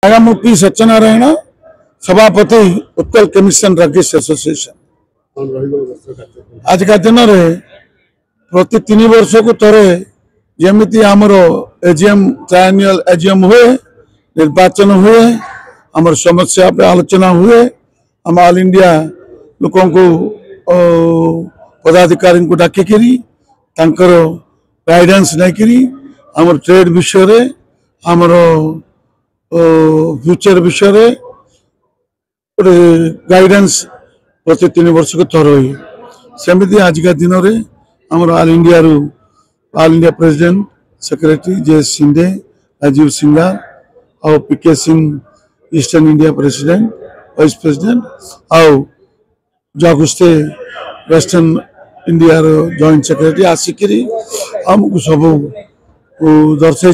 ମୁଁ ପି ସତ୍ୟନାରାୟଣ सभापति Utkal chemistry druggist association. आजका दिन में प्रति 3 वर्ष को थरे जमी आमर एजीएम ट्रायनियल एजीएम हुए, निर्वाचन हुए, आमर समस्या पे आलोचना हुए, आम ऑल इंडिया लोक पदाधिकारी को डाकिकी गाइडेंस नहीं आमर ट्रेड विषय आमर फ्यूचर विषय गाइडेंस प्रति 3 वर्ष को थर हुई सेमती आज का दिन में आमर all India president secretary J Shinde, Rajiv Singha और PK Singh Eastern India president vice president आउ जगुस्ते वेस्टर्न इंडिया जॉइंट सेक्रेटरी आसिक आमको सब दर्शाई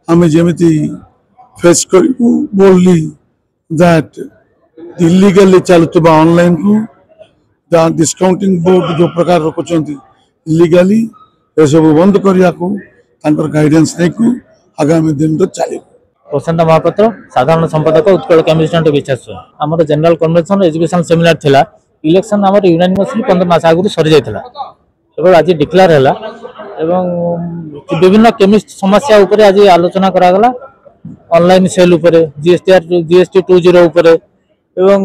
आम जमी फेस कर बोलली दैट इलीगली चलुवा ऑनलाइन को डिस्काउंटिंग बोर्ड जो प्रकार रखुंट इलीगली ये सब बंद करने को गाइडेंस नहीं आगामी दिन में चलो। प्रशांत महापात्र साधारण संपादक उत्कल केमिस्ट्री विचार आम जनरल कन्वेंशन एजुकेशन सेमिनार थिला इलेक्शन आम यूनानिमसली 15 मास आगु सरी जाइथिला केवल आज डिक्लेयर हैला एवं विभिन्न केमिस्ट समस्या ऊपर आज आलोचना करा गला ऑनलाइन सेल ऊपर जीएसटी 20 ऊपर एवं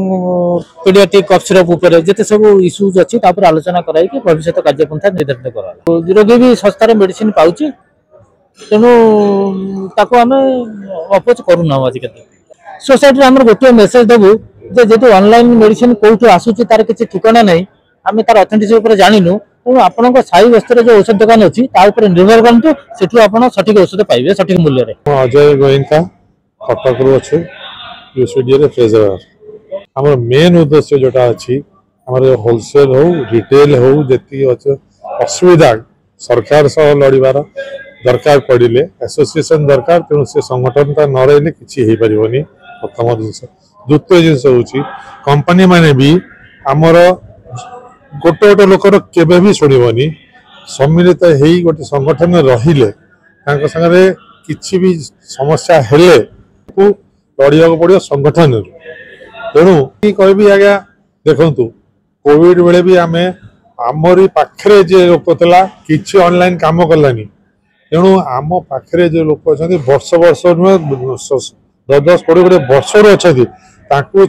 पीडियाट्रिक कफ सिरप ऊपर जते सब इश्यूज अछि तापर आलोचना कराई कि भविष्य कार्यपंथा निर्धारित करा रोगी भी सस्तार मेडिसिन पाउची तेणु ताको आम अपोज करूना आज सोसाइटी आम गोटे मेसेज देवु जे ऑनलाइन मेडिसिन कौटू आसूची तार किसी ठिकाना नहीं आम तार अथेंटिसिटी ऊपर जानिनु तेणु आपण साई बस्तर जो औषध दुकान अच्छी निर्भर करूँ सेठू आप सठिक औषध पाइबे सठिक मूल्य रे। अजय गोयंका कटक अच्छे यूसीडी फ्रेजर आम मेन उद्देश्य जोटा अच्छी आम होलसेल हो रिटेल हो जी असुविधा सरकार सह लड़ार दरकार पड़े एसोसिएशन दरकार तेणु से संगठन न रही कि प्रथम जिनस द्वितीय जिनस हूँ कंपनी माने भी आमर गोटे गोटे लोकर केबे भी शुणवनी सम्मिलित हो गोटे संगठन रहिले सागरे किसी भी समस्या हेले लड़िया पड़ो संगठन तेणु कहि आज्ञा देखु कोविड बेले भी आम आमरी पाखे जे लोक था कि ऑनलाइन काम कलानी तेणु आम पाखे जो लोक अच्छा वर्ष वर्ष नुहे 10 20 वर्ष अच्छा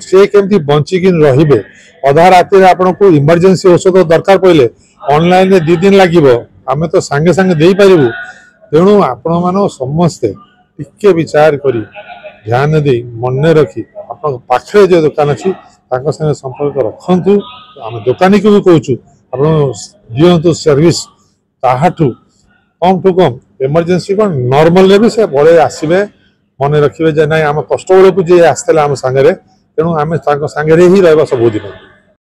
सी केमती बंचिकी रे अधा राति आपन को इमरजेंसी औषध दरकार पड़े ऑनलाइन 2 दिन लगे आम तो सांगे सांगे दे पारू तेणु आपण मान समस्ते टिके विचार करी ध्यान दे मन रखी आप पाखे जो दुकान अच्छी संगे संपर्क रखु आम दुकानी को भी कहूँ आप दिंतु सर्विस ताठू कम टू कम इमरजेंसी कौन नॉर्मल भी से बड़े आसवे मन रखिए जे ना आम कष्ट बेलू जी आसते आम सांगे तेणु आम सांगे ही रहा सबुदिन।